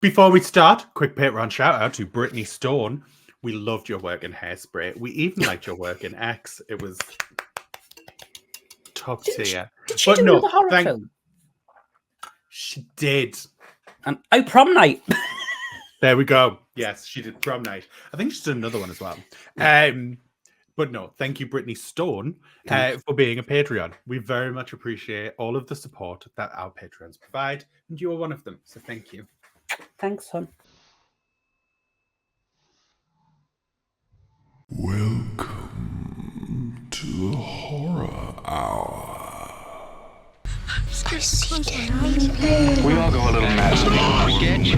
Before we start, quick Patreon shout out to Brittany Stone. We loved your work in Hairspray. We even liked your work in X. It was top tier. Did she do another horror film? She did. Prom Night. There we go. Yes, she did Prom Night. I think she did another one as well. But no, thank you, Brittany Stone, for being a Patreon. We very much appreciate all of the support that our Patreons provide, and you are one of them. So thank you. Thanks, hon. Welcome to the Horror Hour. We all go a little mad sometimes. Get you.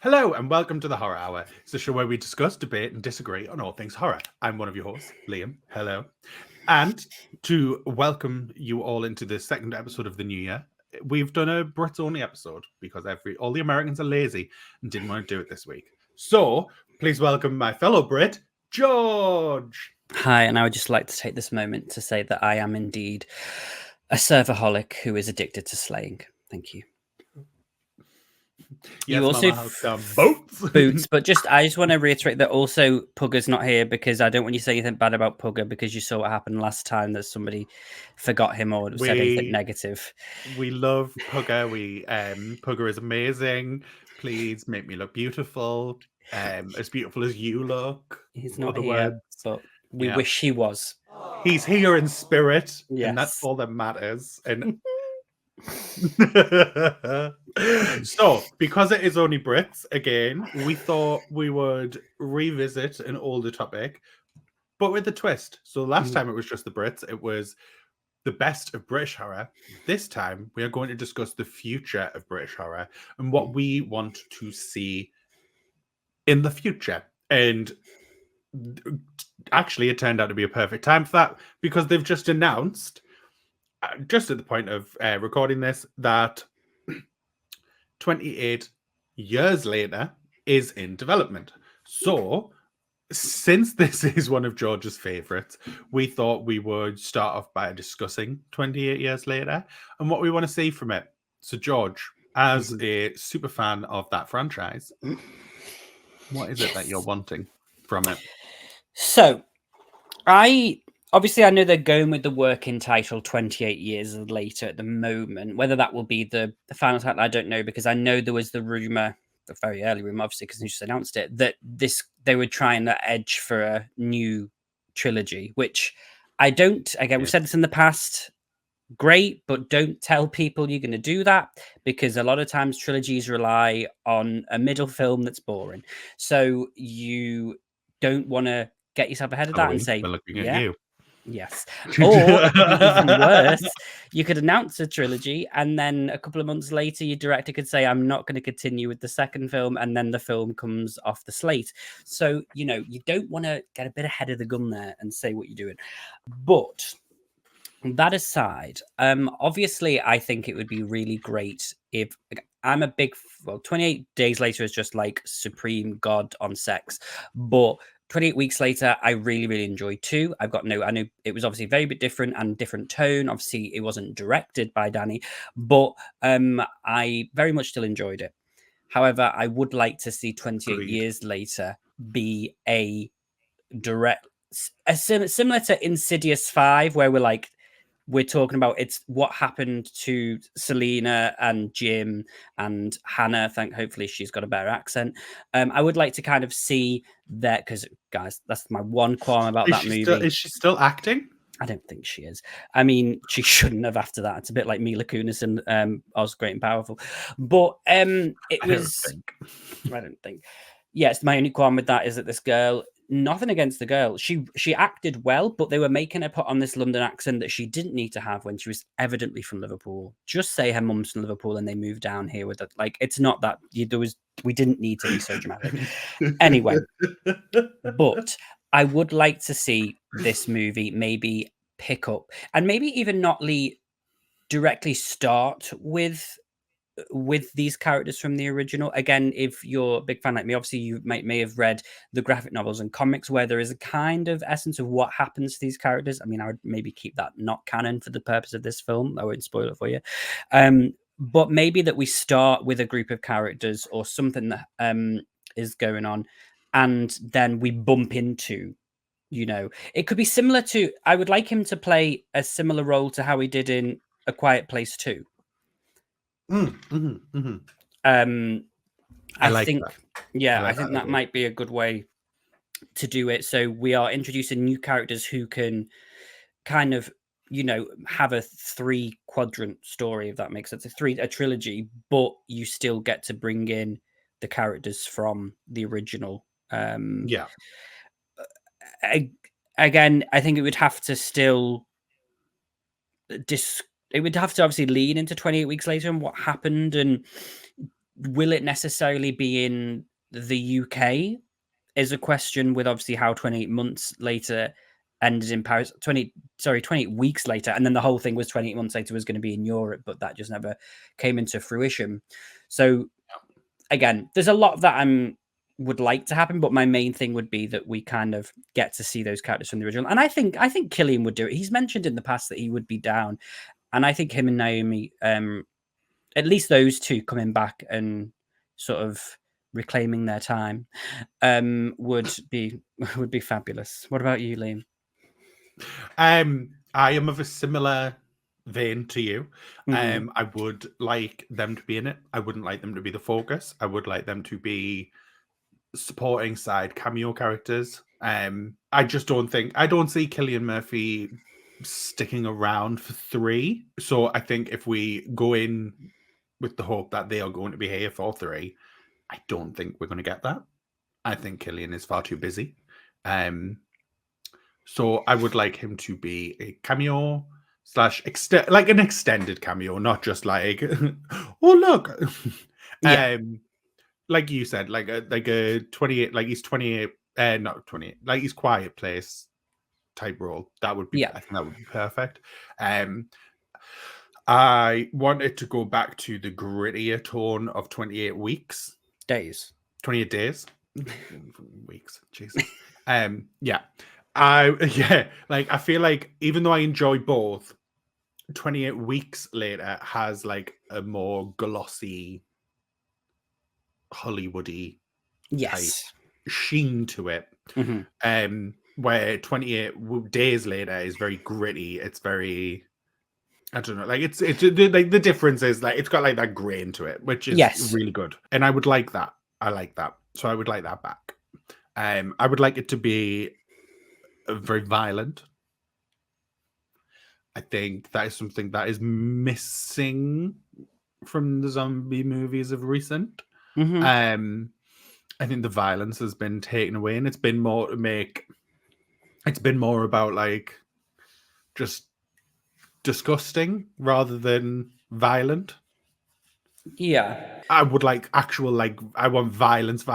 Hello and welcome to the Horror Hour. It's the show where we discuss, debate, and disagree on all things horror. I'm one of your hosts, Liam. Hello. And to welcome you all into the second episode of the new year, we've done a Brits only episode because all the Americans are lazy and didn't want to do it this week. So please welcome my fellow Brit, George. Hi, and I would just like to take this moment to say that I am indeed a serverholic who is addicted to slaying. Thank you. Yes, you also boots, but I just want to reiterate that also Pugger's not here because I don't want you to say anything bad about Pugger because you saw what happened last time that somebody forgot him or said anything negative. We love Pugger. Pugger is amazing. Please make me look beautiful as you look. He's not here, but we wish he was. He's here in spirit, and that's all that matters. And so, because it is only Brits, again, we thought we would revisit an older topic, but with a twist. So last time it was just the Brits. It was the best of British horror. This time, we are going to discuss the future of British horror and what we want to see in the future. And actually, it turned out to be a perfect time for that because they've just announced, just at the point of recording this, that 28 years later is in development. So, since this is one of George's favorites, we thought we would start off by discussing 28 years later and what we want to see from it. So, George, as a super fan of that franchise, what is it that you're wanting from it? So, I know they're going with the working title 28 years later at the moment. Whether that will be the final title, I don't know, because I know there was the rumor, the very early rumor, obviously, because they just announced it, that they were trying to edge for a new trilogy, which I don't. Again, we've said this in the past. Great, but don't tell people you're going to do that because a lot of times trilogies rely on a middle film that's boring. So you don't want to get yourself ahead of that and say, we're looking at you. Yes. Or even worse, you could announce a trilogy and then a couple of months later your director could say, I'm not going to continue with the second film, and then the film comes off the slate. So, you don't want to get a bit ahead of the gun there and say what you're doing. But that aside, obviously I think it would be really great if I'm a big 28 days later is just like supreme god on sex, but 28 weeks later, I really, really enjoyed 2. I know it was obviously very bit different and different tone. Obviously, it wasn't directed by Danny, but I very much still enjoyed it. However, I would like to see 28 years later be a direct, similar to Insidious 5, where we're talking about it's what happened to Selena and Jim and Hannah. Hopefully she's got a better accent. I would like to kind of see that because, guys, that's my one qualm about that movie. Is she still acting? I don't think she is. I mean, she shouldn't have after that. It's a bit like Mila Kunis and Oz Great and Powerful. But I don't think. Yes, my only qualm with that is that this girl, nothing against the girl, she acted well, but they were making her put on this London accent that she didn't need to have when she was evidently from Liverpool. Just say her mum's from Liverpool and they moved down here with it. Like, it's not that we didn't need to be so dramatic. Anyway, but I would like to see this movie maybe pick up and maybe even not directly start with with these characters from the original. Again, if you're a big fan like me, obviously you may have read the graphic novels and comics where there is a kind of essence of what happens to these characters. I mean, I would maybe keep that not canon for the purpose of this film. I won't spoil it for you. But maybe that we start with a group of characters or something that is going on, and then we bump into, it could be similar to, I would like him to play a similar role to how he did in A Quiet Place 2. I like think that. I think that might be a good way to do it. So we are introducing new characters who can kind of, have a 3-quadrant story, if that makes sense, a trilogy, but you still get to bring in the characters from the original. Yeah. Again, I think it would have to still it would have to obviously lean into 28 Weeks Later and what happened, and will it necessarily be in the UK is a question, with obviously how 28 months later ended in Paris. 28 weeks later, and then the whole thing was 28 months later was going to be in Europe, but that just never came into fruition. So again, there's a lot that I would like to happen, but my main thing would be that we kind of get to see those characters from the original. And I think Killian would do it. He's mentioned in the past that he would be down, and I think him and Naomi, at least those two coming back and sort of reclaiming their time, would be fabulous. What about you, Liam? I am of a similar vein to you. Mhm. I would like them to be in it. I wouldn't like them to be the focus. I would like them to be supporting side cameo characters. I just don't see Cillian Murphy sticking around for 3. So I think if we go in with the hope that they are going to be here for 3, I don't think we're going to get that. I think Cillian is far too busy. So I would like him to be a cameo / like an extended cameo, not just like, oh look, Yeah. like you said, like a 28, like he's 28, not 28, like he's Quiet Place type role. That would be, Yeah. I think that would be perfect. I want it to go back to the grittier tone of 28 weeks, Days. 28 days, weeks. Jesus. Yeah. I feel like even though I enjoy both, 28 Weeks Later has like a more glossy, Hollywoody type Yes. sheen to it. Mhm. Where 28 Days Later is very gritty. It's very, I don't know, like it's like the difference is like it's got like that grain to it, which is Yes. really good. And I would like that. I like that. So I would like that back. I would like it to be very violent. I think that is something that is missing from the zombie movies of recent. Mhm. I think the violence has been taken away, and it's been more about like just disgusting rather than violent. Yeah. I would like actual, like, I want violence.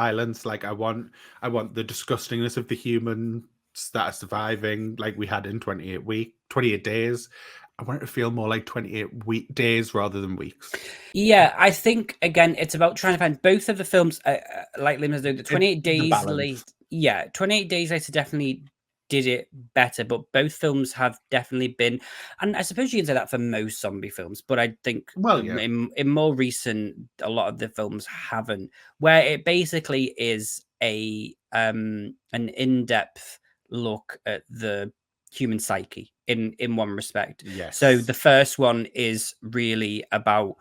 Like I want the disgustingness of the humans that are surviving, like we had in 28 days. I want it to feel more like 28 days rather than weeks. Yeah, I think again it's about trying to find both of the films, like Liam has done, the 28 The days balance. late. Yeah, 28 days later definitely did it better, but both films have definitely been, and I suppose you can say that for most zombie films, but I think Well, yeah. in more recent, a lot of the films haven't, where it basically is an in-depth look at the human psyche in one respect. Yes. So the first one is really about,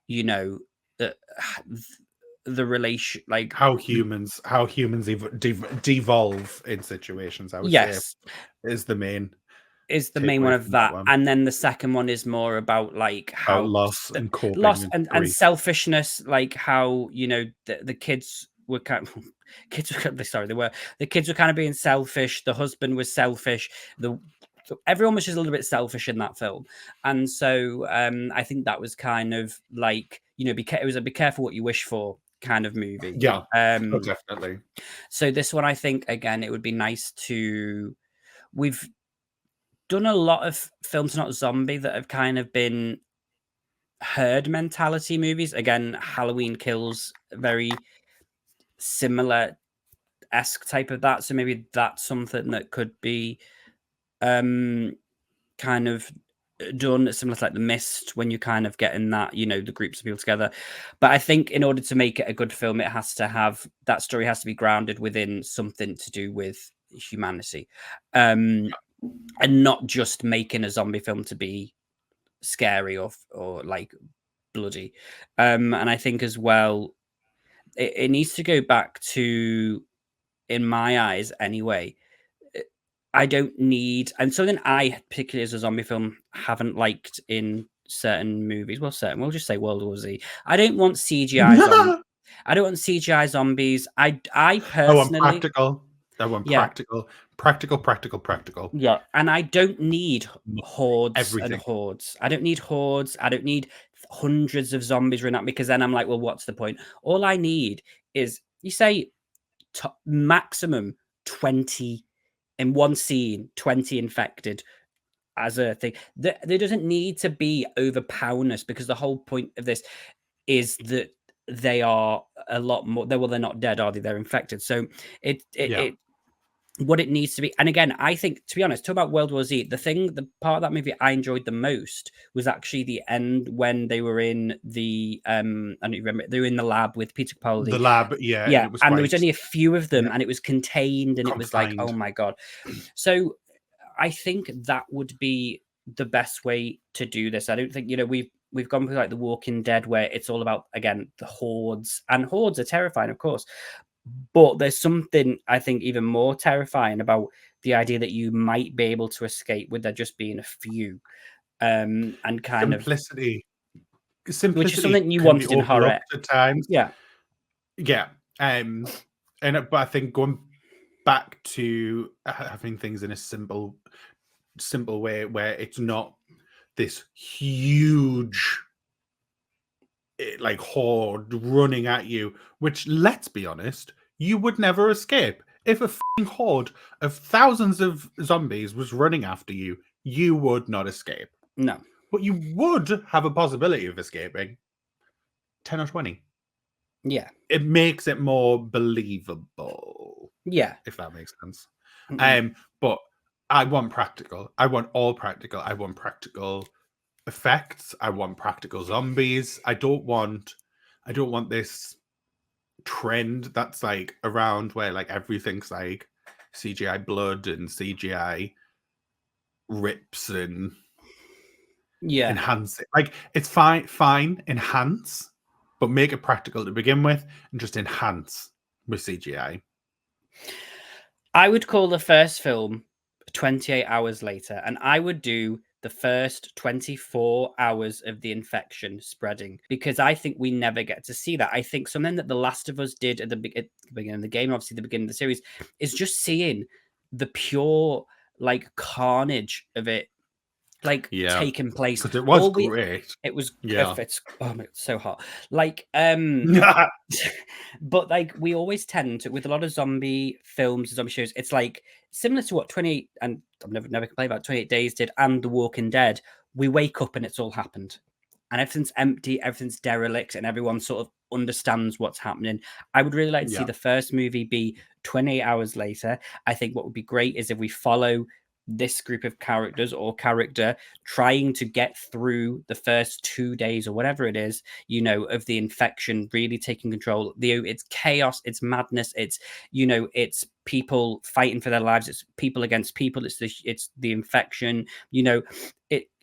you know, the relation, like how humans devolve in situations, I would say, yes, is the main is the main takeaway one of from that that. one. And then the second one is more about like About how loss and coping loss and and grief. selfishness, like how, the kids were kind of the kids were kind of being selfish, the husband was selfish, everyone was just a little bit selfish in that film. And so I think that was kind of like, it was a be careful what you wish for kind of movie. Yeah. Oh, definitely. So this one, I think, again, it would be nice to, we've done a lot of films, not zombie, that have kind of been herd mentality movies. Again, Halloween Kills, very similar esque type of that. So maybe that's something that could be kind of done similar to like The Mist, when you kind of getting that, you know, the groups of people together. But I think in order to make it a good film, it has to have, that story has to be grounded within something to do with humanity, and not just making a zombie film to be scary or like bloody. And I think as well, it needs to go back to, in my eyes anyway, I don't need, and something I particularly as a zombie film haven't liked in certain movies. Well, certain, we'll just say World War Z. I don't want CGI zombies. I don't want CGI zombies. I I want personally, practical. I want yeah, practical. yeah, and I don't need hordes and Everything. hordes. I don't need hordes. I don't need hundreds of zombies running at me, because then I'm like, well, what's the point? All I need is, you say, maximum 20 in one scene, 20 infected as a thing. There doesn't need to be overpowerness, because the whole point of this is that they are a lot more. Well, they're not dead, are they? They're infected. So Yeah. it what it needs to be. And again, I think, to be honest, talk about World War Z, the part of that movie I enjoyed the most was actually the end, when they were in the I don't remember, they were in the lab with Peter Capaldi. The lab, yeah, and Yeah, it was and there was quite only a few of them, yeah, and it was contained, and it was like, oh confined. my god. So I think that would be the best way to do this. I don't think, you know, we've gone with like The Walking Dead, where it's all about, again, the hordes, and hordes are terrifying, of course. But there's something I think even more terrifying about the idea that you might be able to escape with there just being a few, and kind of, Simplicity. which is Simplicity something you can be wanted in horror. overlooked at times. Yeah, Yeah. But I think going back to having things in a simple way, where it's not this huge like horde running at you, which, let's be honest, you would never escape. If a horde of thousands of zombies was running after you, you would not escape. no, But you would have a possibility of escaping. 10 or 20. yeah, It makes it more believable, yeah. if that makes sense. Mhm. But I want practical. I want all practical. I want practical effects. I want practical zombies. I don't want this trend that's like around, where like everything's like CGI blood and CGI rips and Yeah. enhance it. Like, it's fine, enhance, but make it practical to begin with, and just enhance with CGI. I would call the first film 28 hours later, and I would do the first 24 hours of the infection spreading, because I think we never get to see that. I think something that The Last of Us did at the beginning of the game, obviously the beginning of the series, is just seeing the pure like carnage of it, like taking place. Because it was All great. it was Yeah. it's, oh my, it's so hot. Like but like we always tend to, with a lot of zombie films, zombie shows, it's like similar to what 28, and I've never complained about 28 Days did, and The Walking Dead. We wake up and it's all happened, and everything's empty, everything's derelict, and everyone sort of understands what's happening. I would really like to see the first movie be 28 hours later. I think what would be great is if we follow this group of characters or character trying to get through the first 2 days or whatever it is, you know, of the infection really taking control. It's chaos, it's madness, it's, you know, it's people fighting for their lives, it's people against people, it's the infection, you know,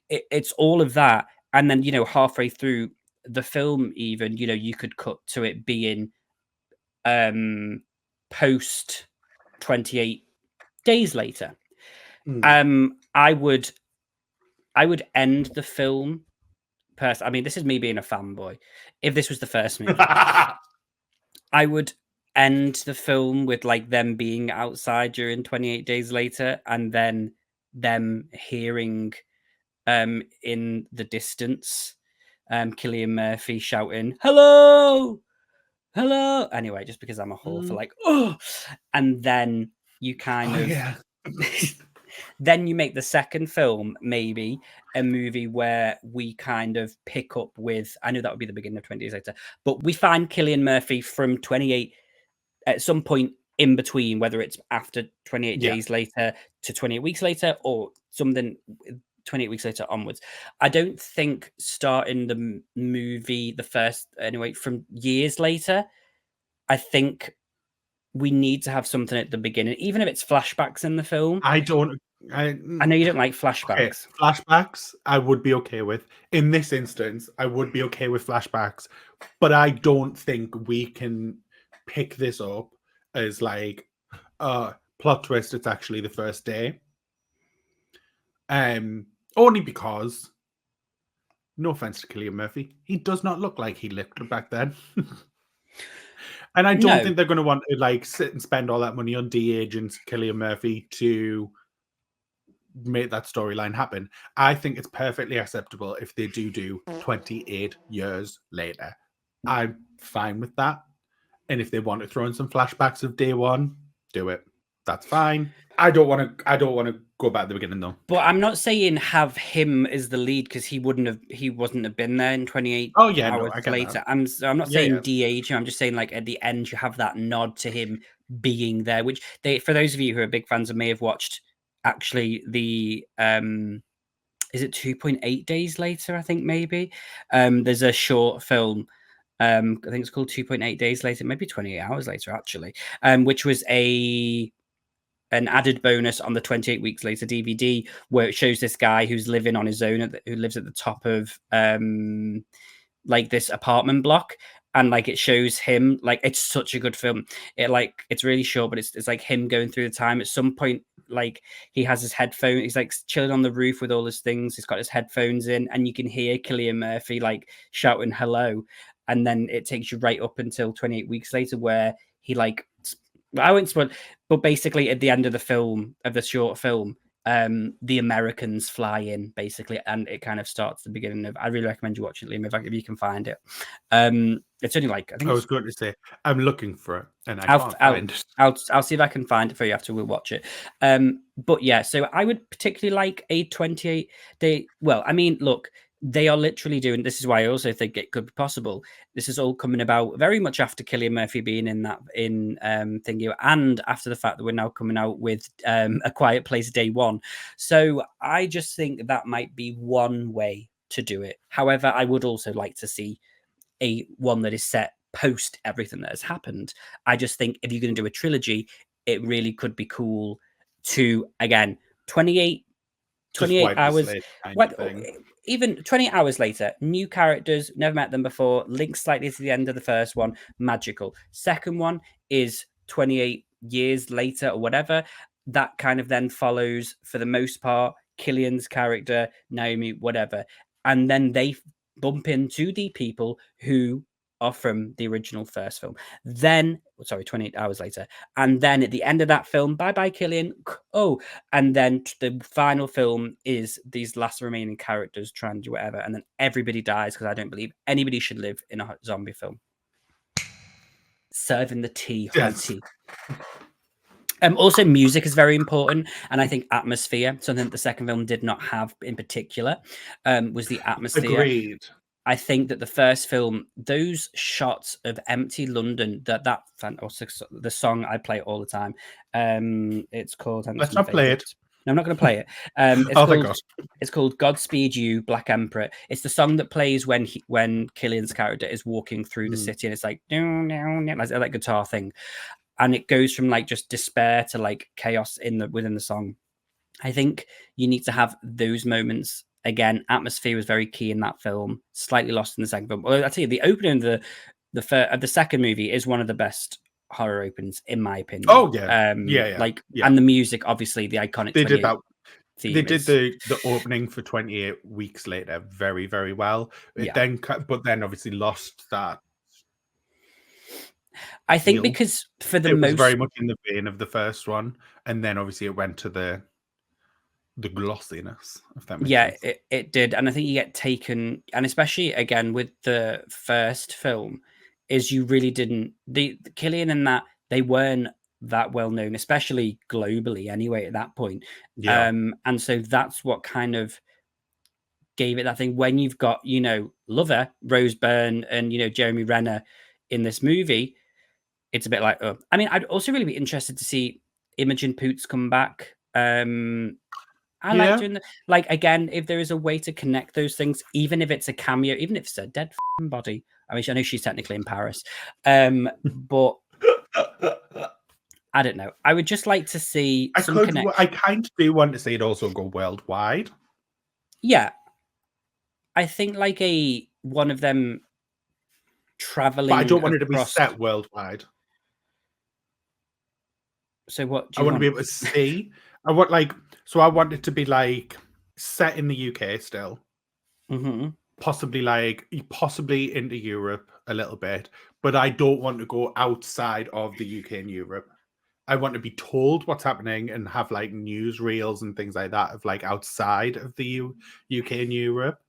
it's all of that. And then, you know, halfway through the film, even, you know, you could cut to it being post 28 days later. I would end the film. I mean, this is me being a fanboy. If this was the first movie, I would end the film with like them being outside during 28 days later, and then them hearing in the distance Cillian Murphy shouting, "Hello! Hello!" Anyway, just because I'm a whore for like, oh, and then you kind of Then you make the second film, maybe a movie where we kind of pick up with, I know that would be the beginning of 20 years later, but we find Cillian Murphy from 28 at some point in between, whether it's after 28 Yeah. days later to 28 weeks later or something 28 weeks later onwards. I don't think starting the movie, the first, anyway, from years later, I think we need to have something at the beginning, even if it's flashbacks in the film. I don't. I know you don't like Okay, flashbacks. flashbacks I would be okay with. In this instance, I would be okay with flashbacks, but I don't think we can pick this up as like plot twist. It's actually the first day. Only because, no offense to Cillian Murphy, he does not look like he looked back then. And I don't No. think they're going to want to like sit and spend all that money on de-aging Cillian Murphy to make that storyline happen. I think it's perfectly acceptable if they do 28 years later. I'm fine with that. And if they want to throw in some flashbacks of day one, do it. That's fine. I don't want to go back to the beginning though. But I'm not saying have him as the lead because he wouldn't have been there in 28 Oh yeah, no, hours I get later. that. I'm not Yeah, saying yeah. de-age him. I'm just saying like at the end you have that nod to him being there, which they, for those of you who are big fans and may have watched actually the is it 2.8 days later, I think maybe. There's a short film. I think it's called 2.8 days later, maybe 28 hours later actually. Which was an added bonus on the 28 weeks later DVD where it shows this guy who's living on his own, who lives at the top of like this apartment block, and like it shows him, like it's such a good film. It's really short, but it's like him going through the time. At some point, like he has his headphone, he's like chilling on the roof with all his things, he's got his headphones in, and you can hear Cillian Murphy like shouting hello, and then it takes you right up until 28 weeks later where he like, I won't spoil, but basically at the end of the film, of the short film, the Americans fly in basically, and it kind of starts the beginning of. I really recommend you watching it, Liam, if you can find it. It's only like I think I was going to say I'm looking for it and I I'll can't find it. I'll see if I can find it for you after we watch it. But yeah, so I would particularly like a 28 day. Well, I mean, look, they are literally doing. This is why I also think it could be possible. This is all coming about very much after Cillian Murphy being in thingy, and after the fact that we're now coming out with A Quiet Place Day One. So I just think that might be one way to do it. However, I would also like to see a one that is set post everything that has happened. I just think if you're going to do a trilogy, it really could be cool to, again, 28 Wipe the hours. slate kind What, of thing. even 20 hours later, new characters, never met them before, linked slightly to the end of the first one, magical. Second one is 28 years later or whatever. That kind of then follows, for the most part, Killian's character, Naomi, whatever. And then they bump into the people who are from the original first film. Then, 28 hours later. And then at the end of that film, bye-bye, Killian. Oh, and then the final film is these last remaining characters trying to do whatever, and then everybody dies because I don't believe anybody should live in a zombie film. Serving the tea, hot Yes. tea. Also, music is very important, and I think atmosphere, something that the second film did not have in particular, was the atmosphere. Agreed. I think that the first film, those shots of empty London, the song I play all the time. It's called. Let's not play it. No, I'm not going to play it. It's called "Godspeed You, Black Emperor." It's the song that plays when Killian's character is walking through the city, and it's like that guitar thing, and it goes from like just despair to like chaos within the song. I think you need to have those moments. Again, atmosphere was very key in that film. Slightly lost in the second film. Well, I tell you, the opening of the second movie is one of the best horror opens, in my opinion. Oh yeah, yeah. And the music, obviously, the iconic. They did that. Theme they did the opening for 28 weeks later very, very well. But then obviously lost that. I think because it was very much in the vein of the first one, and then obviously it went to the glossiness, if that makes sense. It did. And I think you get taken, and especially again with the first film, is you really didn't, the Cillian and that, they weren't that well known, especially globally anyway at that point. Yeah. And so that's what kind of gave it that thing. When you've got, you know, Lover, Rose Byrne, and, you know, Jeremy Renner in this movie, it's a bit like, oh. I mean, I'd also really be interested to see Imogen Poots come back. I like Yeah. doing like, again, if there is a way to connect those things, even if it's a cameo, even if it's a dead body. I mean, I know she's technically in Paris, but I don't know. I would just like to see some connection. I kind of do want to see it also go worldwide. Yeah, I think like one of them traveling. But I don't want it to be across... set worldwide. So what do I you want to be able to see. I want it to be like set in the UK still. Mm-hmm. Possibly into Europe a little bit, but I don't want to go outside of the UK and Europe. I want to be told what's happening and have like news reels and things like that of like outside of the UK and Europe.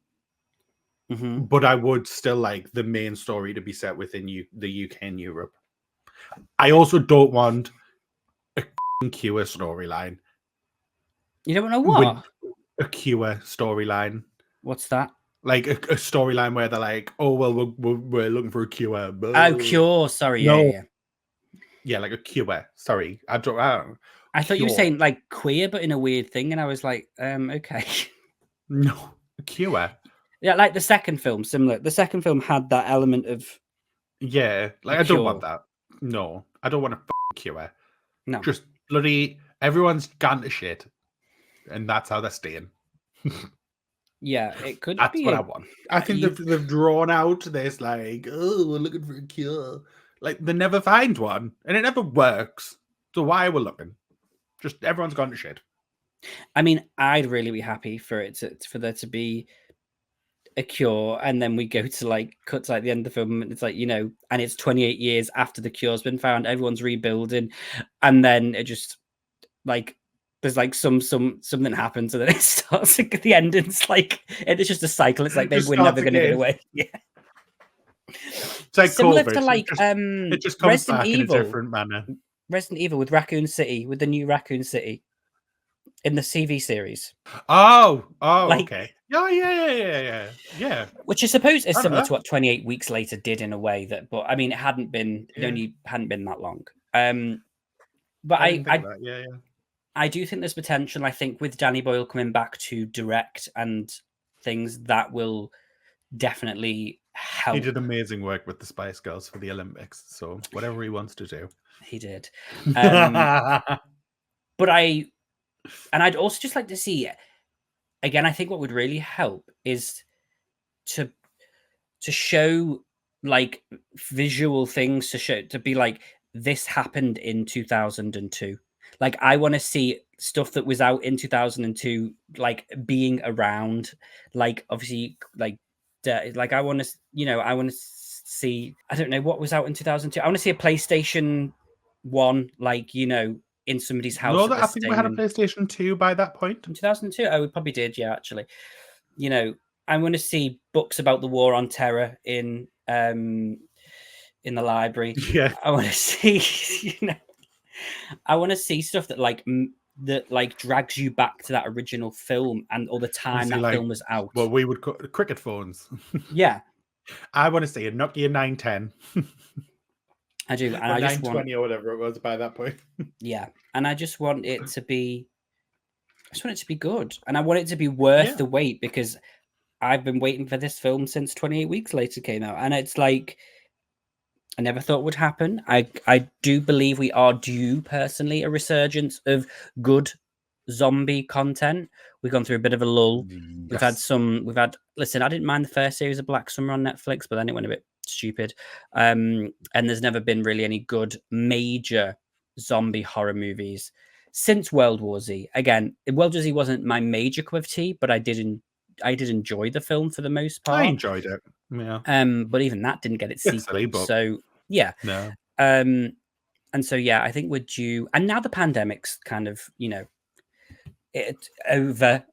Mm-hmm. But I would still like the main story to be set within the UK and Europe. I also don't want a Cure storyline. You don't know what? A Cure storyline. What's that? Like a storyline where they're like, oh, well, we're looking for a Cure. Oh, Cure. Sorry. No. Yeah. Yeah, like a Cure. Sorry. I thought you were saying like queer, but in a weird thing. And I was like, okay. No, a Cure. Yeah, like the second film, similar. The second film had that element of... Yeah, like I don't want that. No, I don't want a Cure. No. Just bloody everyone's gone to shit. And that's how they're staying. Yeah, it could That's be. what I want. I think they've drawn out this like, oh, we're looking for a cure. Like they never find one, and it never works. So why are we looking? Just everyone's gone to shit. I mean, I'd really be happy for there to be a cure, and then we go to like cut to like the end of the film, and it's like, you know, and it's 28 years after the cure's been found, everyone's rebuilding, and then it just like there's like something happens, and then it starts at the end, and it's like it's just a cycle. It's like maybe we're never going to get away. Yeah. It's like similar COVID. to like it just comes Resident back Evil, in a different manner. Resident Evil with Raccoon City, with the new Raccoon City in the CV series. Oh, like, okay. Yeah. Which I suppose is similar to what 28 Weeks Later did in a way that, but I mean, it only hadn't been that long. But I do think there's potential. I think with Danny Boyle coming back to direct and things, that will definitely help. He did amazing work with the Spice Girls for the Olympics, so whatever he wants to do, he did. But I'd also just like to see, again, I think what would really help is to show like visual things, to be like, this happened in 2002. Like, I want to see stuff that was out in 2002, like being around, like obviously, like I want to, I want to see, I don't know what was out in 2002. I want to see a PlayStation 1, like, in somebody's house. No, I think we had a PlayStation 2 by that point. In 2002? Oh, we probably did, yeah, actually. I want to see books about the War on Terror in the library. Yeah. I want to see, I want to see stuff that drags you back to that original film and all the time that film was out. Well, we would call cricket phones. Yeah. I want to see a Nokia 910. I do. And or 920 or whatever it was by that point. Yeah. And I just want it to be good. And I want it to be worth the wait, because I've been waiting for this film since 28 Weeks Later came out. And it's like, I never thought would happen. I do believe we are due, personally, a resurgence of good zombie content. We've gone through a bit of a lull. Yes. Listen, I didn't mind the first series of Black Summer on Netflix, but then it went a bit stupid. And there's never been really any good major zombie horror movies since World War Z. Again, World War Z wasn't my major cup of tea, but I did enjoy the film for the most part. I enjoyed it. Yeah. But even that didn't get its sequel. So yeah. No. And so yeah, I think we're due. And now the pandemic's kind of, it's over.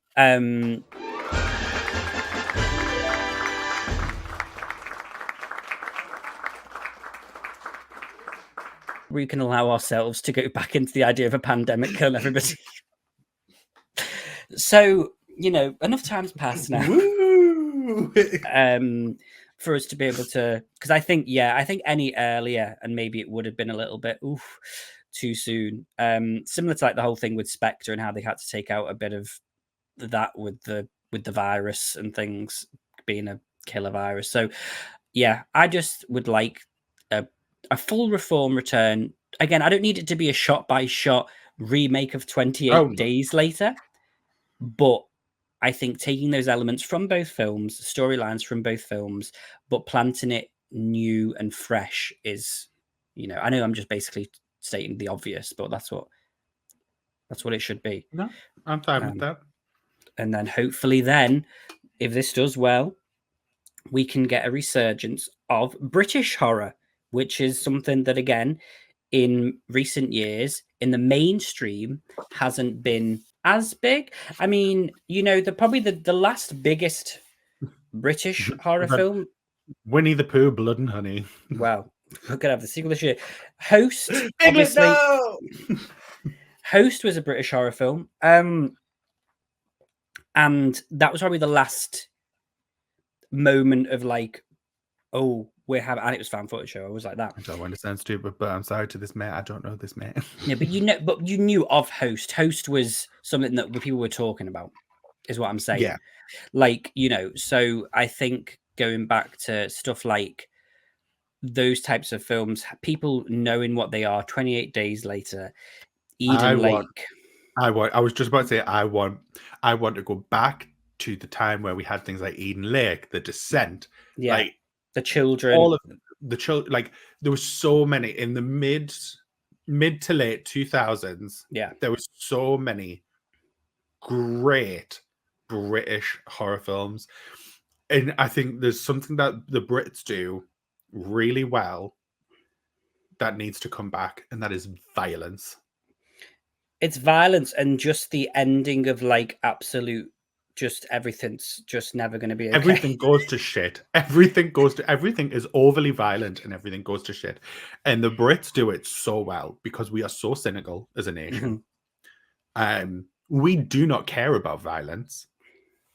we can allow ourselves to go back into the idea of a pandemic killing everybody. So, enough time's passed now. Woo! For us to be able to, because I think any earlier and maybe it would have been a little bit too soon. Similar to like the whole thing with Spectre and how they had to take out a bit of that with the virus and things being a killer virus. So yeah, I just would like a full reform return. Again, I don't need it to be a shot by shot remake of 28 Days Later, but I think taking those elements from both films, storylines from both films, but planting it new and fresh is, I know I'm just basically stating the obvious, but that's what it should be. No, I'm fine with that. And then hopefully if this does well, we can get a resurgence of British horror, which is something that, again, in recent years, in the mainstream, hasn't been as big. I mean, probably the last biggest British horror film, Winnie the Pooh, Blood and Honey. Well, we're gonna have the sequel this year. Host, obviously. No! Host was a British horror film, and that was probably the last moment of like, oh, and it was fan footage show. I was like that. I don't want to sound stupid, but I'm sorry to this mate. I don't know this mate. Yeah, but you knew of Host. Host was something that people were talking about, is what I'm saying. Yeah. Like, so I think going back to stuff like those types of films, people knowing what they are, 28 Days Later, Eden Lake. I was just about to say, I want to go back to the time where we had things like Eden Lake, The Descent. Yeah. Like, the children. All of the children. Like, there was so many in the mid to late 2000s. Yeah. There was so many great British horror films. And I think there's something that the Brits do really well that needs to come back, and that is violence. It's violence and just the ending of like absolute, just everything's just never going to be okay. Everything goes to shit. Everything is overly violent and everything goes to shit. And the Brits do it so well because we are so cynical as a nation. We do not care about violence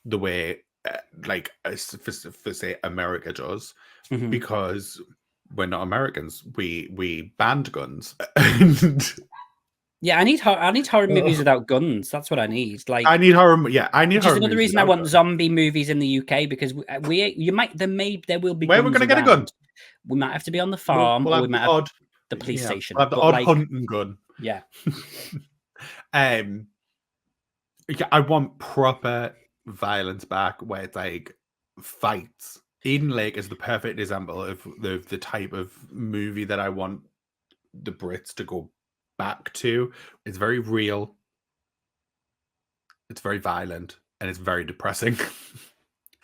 the way for say America does, because we're not Americans. We banned guns. Yeah, I need horror movies without guns. That's what I need. Like, I need horror. Yeah, I need which horror. Is another reason I want zombie movies in the UK, because there will be. Where we're going to get a gun? We might have to be on the farm, or we might have the police station. We'll have the odd hunting gun. Yeah. I want proper violence back, where it's like fights. Eden Lake is the perfect example of the type of movie that I want the Brits to go back to. It's very real, it's very violent, and it's very depressing.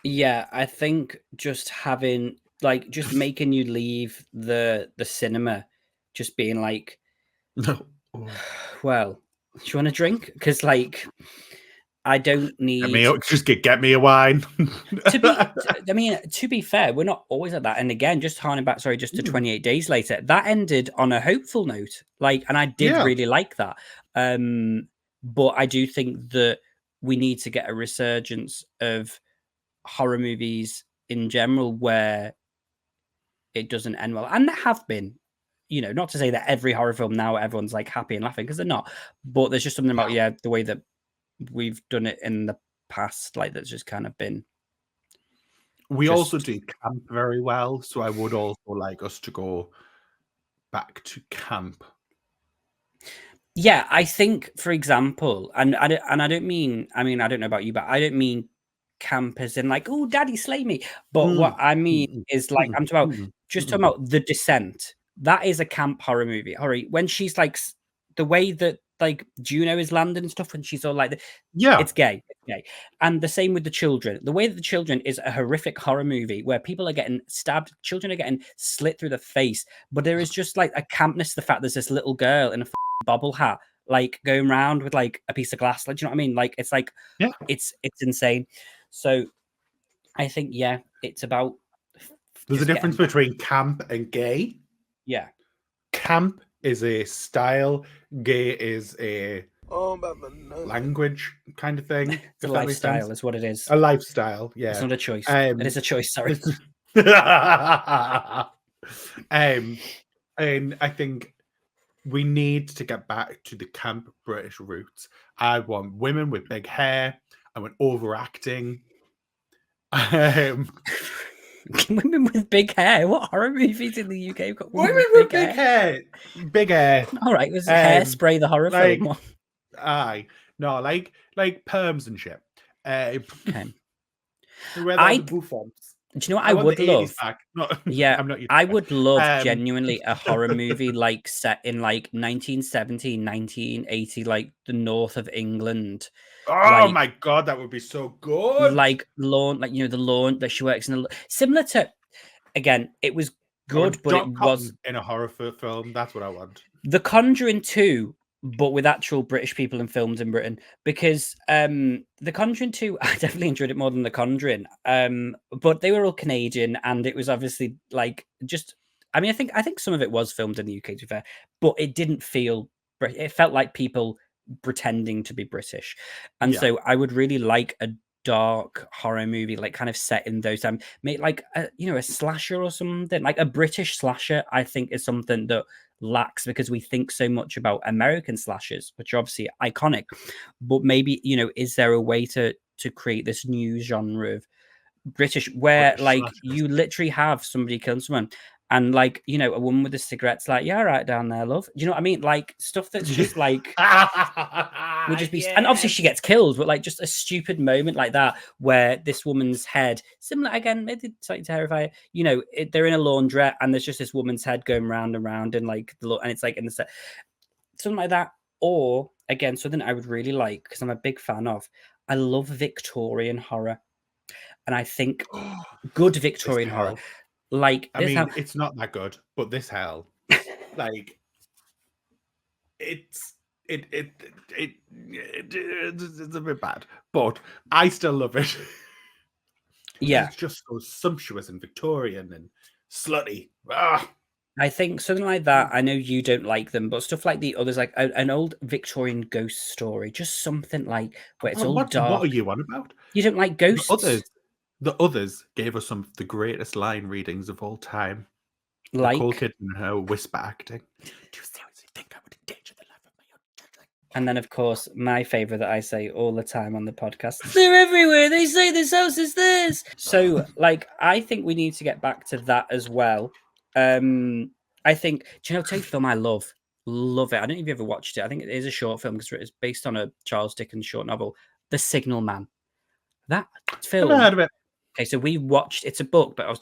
Yeah, I think just having making you leave the cinema just being like, no. Well, do you want a drink? Because like, I don't need get me a wine. To be fair, we're not always like that. And again, just harking back, just to 28 Days Later, that ended on a hopeful note. Like, and I did really like that. But I do think that we need to get a resurgence of horror movies in general where it doesn't end well. And there have been, not to say that every horror film now everyone's like happy and laughing, because they're not. But there's just something about the way that we've done it in the past, like that's just kind of been. We also do camp very well, so I would also like us to go back to camp. Yeah, I think, for example, and I don't mean, I don't know about you, but I don't mean camp as in like, oh, daddy slay me. But what I mean is like, I'm talking about The Descent. That is a camp horror movie. When she's like, the way that like Juno is landing and stuff, when she's all like, it's gay. And the same with The Children. The way that The Children is a horrific horror movie where people are getting stabbed, children are getting slit through the face, but there is just like a campness to the fact there's this little girl in a bobble hat, like going around with like a piece of glass. Like, do you know what I mean? Like, it's like, it's insane. So I think, it's about. There's a difference between camp and gay. Yeah. Camp is a style, gay is a language kind of thing. It's a if that makes sense. lifestyle, is what it is. A lifestyle, yeah. It's not a choice. It is a choice, sorry. And I think we need to get back to the camp British roots. I want women with big hair. I want overacting. Women with big hair. What horror movies in the UK have got Women with big hair. Big hair. All right, it was Hairspray, the horror like- film. Aye. No, like perms and shit. Okay. Where I- the bouffants. Do you know what I I want would the 80s love? back. No, Yeah, I'm not your I type. would love Um, genuinely a horror movie like set in like 1970, 1980, like the north of England. Oh like- my god, that would be so good. Like lawn, like the lawn that she works in. Similar to, again, it was I want good, but Doc it Cotton was in a horror film. That's what I want. The Conjuring 2, but with actual British people and filmed in Britain. Because The Conjuring 2, I definitely enjoyed it more than The Conjuring. But they were all Canadian, and it was obviously like just. I mean, I think some of it was filmed in the UK, to be fair, but it didn't feel. It felt like people pretending to be British, and Yeah. so I would really like a dark horror movie, like kind of set in those times. Make like a slasher or something, like a British slasher. I think is something that lacks because we think so much about American slashers, which are obviously iconic. But maybe is there a way to create this new genre of British where British like slashers. you literally have somebody killing someone and like a woman with a cigarette's like, yeah, right down there, love. Do you know what I mean? Like stuff that's just like would just be and obviously she gets killed, but like just a stupid moment like that where this woman's head, similar again, maybe slightly terrifying. They're in a laundrette and there's just this woman's head going round and round and like and it's like in the set, something like that. Or again, something I would really like because I'm a big fan of. I love Victorian horror, and I think good Victorian horror, hell. like I this. mean, it's not that good, but this hell, like, it's a bit bad, but I still love it. Yeah, It's just so sumptuous and Victorian and slutty. Ah, I think something like that. I know you don't like them, but stuff like the others, like an old Victorian ghost story, just something like where it's all dark. What are you on about? You don't like ghosts? The others gave us some of the greatest line readings of all time. Like Nicole Kidman and her whisper acting. Do you seriously think I would endanger the life of my own children? And then, of course, my favorite that I say all the time on the podcast. They're everywhere. They say this house is theirs. So, like, I think we need to get back to that as well. I think, do you know, take a film I love it. I don't know if you ever watched it. I think it is a short film because it's based on a Charles Dickens short novel, The Signal Man. That film. Never heard of it. Okay, so we watched. It's a book, but I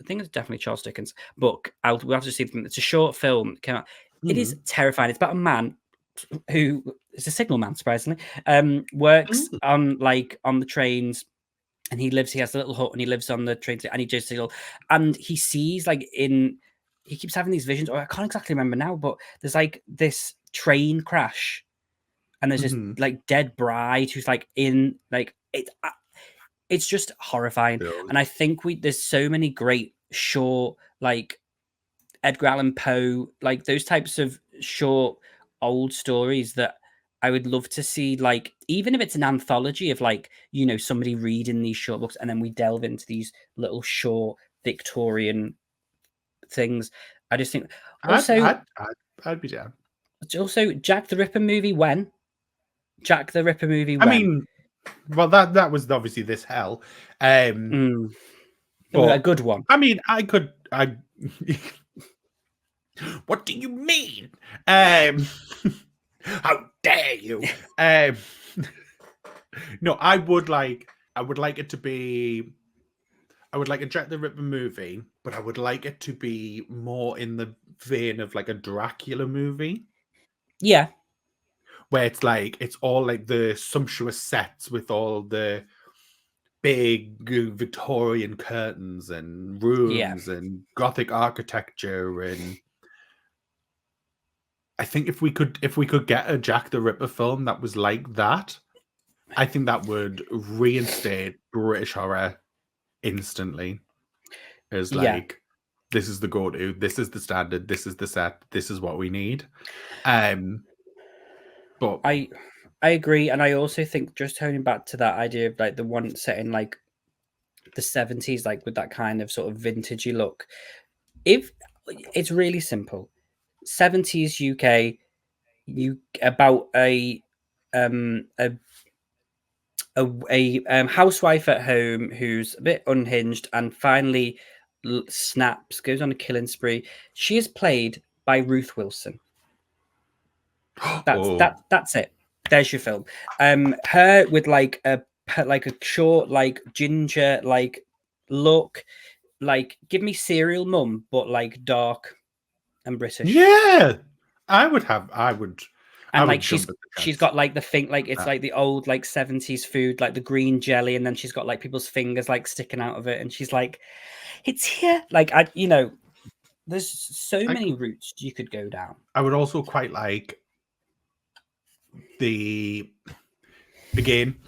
think it's definitely Charles Dickens book. We'll have to see them. It's a short film. It came out. It is terrifying. It's about a man who is a signal man, surprisingly. Works on the trains, and he has a little hut, and he lives on the train, and he just signal, and he sees he keeps having these visions. Or I can't exactly remember now, but there's like this train crash, and there's this like dead bride who's like in like it. It's just horrifying. And I think there's so many great short, like Edgar Allan Poe, like those types of short old stories that I would love to see, like, even if it's an anthology of like, somebody reading these short books and then we delve into these little short Victorian things. I just think also I'd be down. Also, Jack the Ripper movie when? Jack the Ripper movie when? I mean, well, that was obviously this hell. But a good one. I mean, what do you mean? How dare you? No, I would like it to be. I would like a Jack the Ripper movie, but I would like it to be more in the vein of like a Dracula movie. Yeah. Where it's all like the sumptuous sets with all the big Victorian curtains and rooms and Gothic architecture, and I think if we could get a Jack the Ripper film that was like that, I think that would reinstate British horror instantly. As like this is the go-to, this is the standard, this is the set, this is what we need. But I agree, and I also think just turning back to that idea of like the one set in like the 70s, like with that kind of sort of vintagey look. If it's really simple, 70s UK, you about a housewife at home who's a bit unhinged and finally snaps, goes on a killing spree. She is played by Ruth Wilson. That's it. There's your film. Her with like a short like ginger like look, like give me Serial Mum, but like dark and British. yeah, I would. And I like would jump at the she's chance. got like the thing, like it's like the old like 70s food, like the green jelly, and then she's got like people's fingers like sticking out of it, and she's like, it's here. Like there's so many routes you could go down. I would also quite like again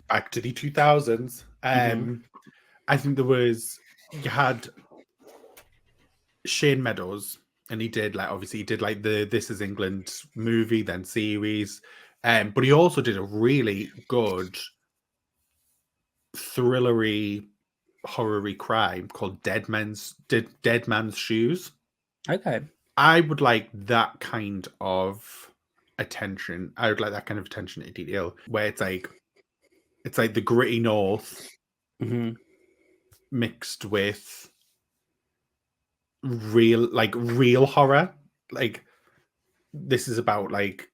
back to the 2000s. I think you had Shane Meadows, and he did like the This Is England movie, then series, but he also did a really good thrillery, horror-y crime called Dead Man's Shoes. Okay. I would like that kind of attention. I would like that kind of attention to detail where it's like the gritty north mixed with real horror. Like this is about like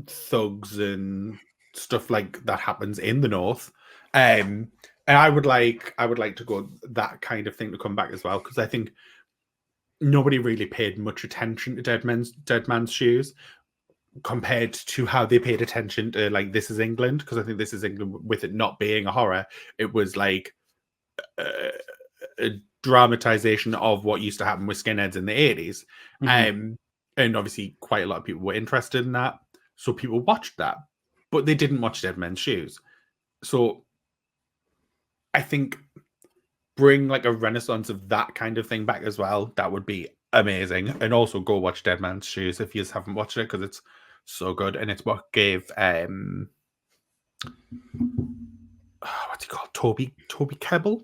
thugs and stuff like that happens in the north. And I would like to go that kind of thing to come back as well, because I think nobody really paid much attention to Dead Man's Shoes compared to how they paid attention to like This Is England, because I think This Is England, with it not being a horror, it was like a dramatization of what used to happen with skinheads in the 80s. And obviously quite a lot of people were interested in that, so people watched that, but they didn't watch Dead Man's Shoes. So I think bring like a renaissance of that kind of thing back as well. That would be amazing. And also go watch Dead Man's Shoes if you haven't watched it, because it's so good, and it's what gave what's he called, Toby Kebbell?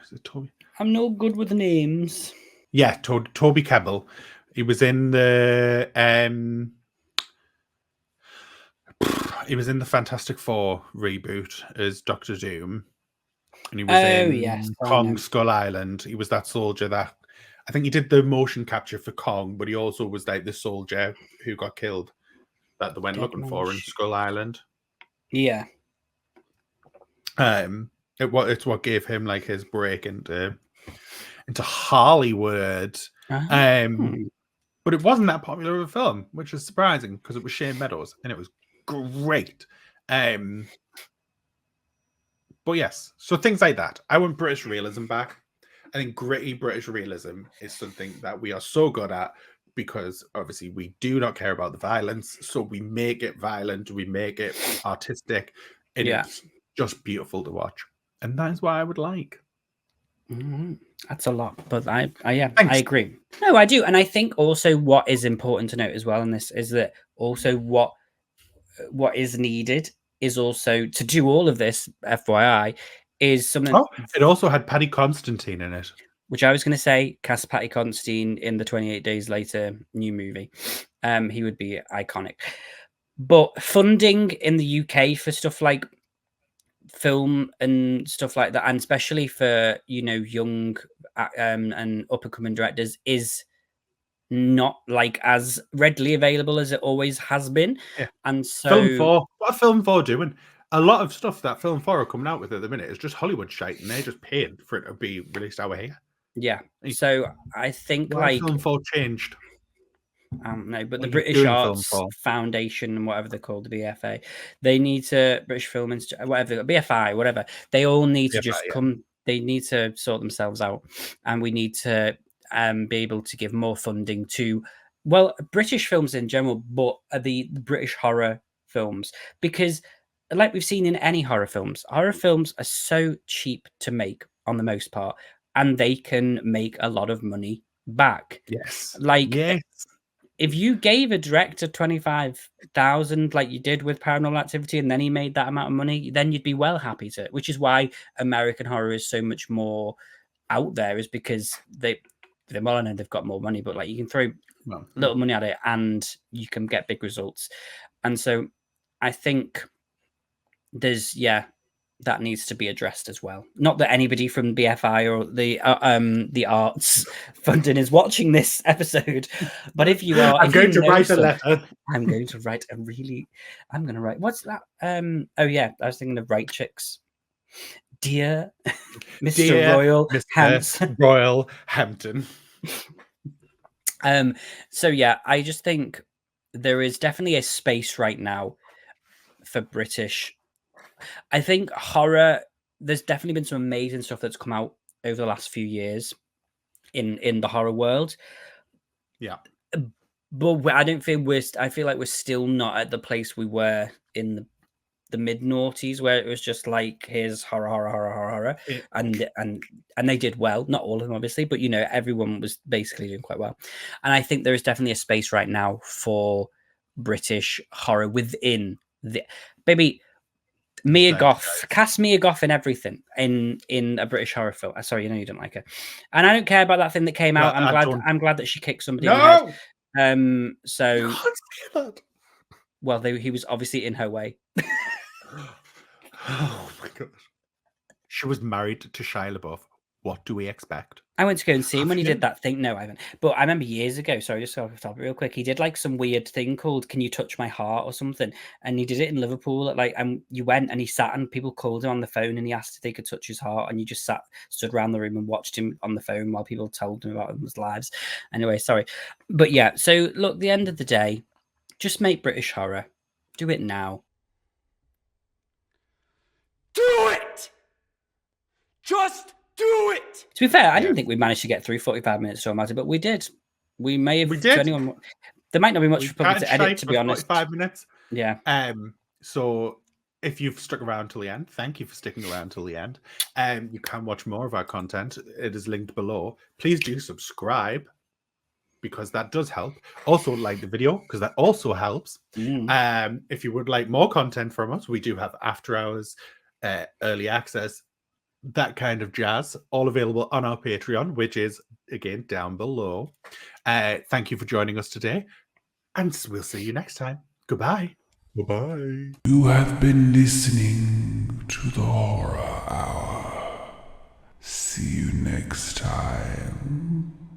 Is it Toby? I'm no good with names. Yeah, Toby Kebbell. He was in the Fantastic Four reboot as Doctor Doom. And he was in Kong Skull Island. He was that soldier that I think he did the motion capture for Kong, but he also was like the soldier who got killed that they went looking for in Skull Island. Yeah. It's what gave him like his break into Hollywood. But it wasn't that popular of a film, which is surprising because it was Shane Meadows and it was great. But yes, so things like that. I want British realism back. I think gritty British realism is something that we are so good at, because obviously we do not care about the violence. So we make it violent, we make it artistic, and it's just beautiful to watch. And that is what I would like. That's a lot, but I agree. No, I do. And I think also what is important to note as well in this is that also what is needed is also to do all of this, FYI, is something. Oh, it also had Paddy Constantine in it. Which I was going to say, cast Paddy Constantine in the 28 Days Later new movie. He would be iconic. But funding in the UK for stuff like film and stuff like that, and especially for, young and up-and-coming directors, is not like as readily available as it always has been. Yeah. And so Film 4, what are Film 4 doing? A lot of stuff that Film 4 are coming out with at the minute is just Hollywood shite, and they're just paying for it to be released over here. Yeah. So I think like Film 4 changed. No, but the British Arts Foundation and whatever they're called, the BFA, they need to British Film Institute, whatever, BFI, whatever. They all need to just come. They need to sort themselves out, and we need to be able to give more funding to, British films in general, but the British horror films, because like we've seen in any horror films are so cheap to make on the most part. and they can make a lot of money back. Yes. Like, yes. if you gave a director 25,000 like you did with Paranormal Activity, and then he made that amount of money, then you'd be well happy to. Which is why American horror is so much more out there, is because they've got more money, but like you can throw little money at it and you can get big results. And so I think there's that needs to be addressed as well. Not that anybody from BFI or the arts funding is watching this episode, but if you are, I'm going to write a letter. I'm going to write what's that? Oh yeah, I was thinking of Right Chicks. Dear Mr. Royal Hampton. Royal Hampton. So yeah, I just think there is definitely a space right now for British. I think horror, there's definitely been some amazing stuff that's come out over the last few years in the horror world. Yeah. But I don't feel I feel like we're still not at the place we were in the mid noughties, where it was just like, here's horror. And they did well. Not all of them, obviously, but you know, everyone was basically doing quite well. And I think there is definitely a space right now for British horror within the Mia Goth, cast Mia Goth in everything in a British horror film. Sorry, you know you don't like her, and I don't care about that thing that came out. I'm glad that she kicked somebody in the head. So you can't say that. Well, he was obviously in her way. Oh my god, she was married to Shia LaBeouf. What do we expect? I went to go and see him when he did that thing. No, I haven't. But I remember years ago, sorry, just off the top real quick, he did like some weird thing called Can You Touch My Heart or something. And he did it in Liverpool. You went and he sat and people called him on the phone and he asked if they could touch his heart. And you just stood around the room and watched him on the phone while people told him about his lives. Anyway, sorry. But yeah, so look, the end of the day, just make British horror. Do it now. Do it! Just do it! To be fair, I didn't think we managed to get through 45 minutes or matter, but we did. We may have. We did. There might not be much for public to edit, to be honest. 45 minutes. Yeah. So if you've stuck around till the end, thank you for sticking around till the end. You can watch more of our content. It is linked below. Please do subscribe, because that does help. Also, like the video, because that also helps. If you would like more content from us, we do have after hours, early access, that kind of jazz, all available on our Patreon, which is again down below. Thank you for joining us today, and we'll see you next time. Goodbye. Bye-bye. You have been listening to the Horror Hour. See you next time.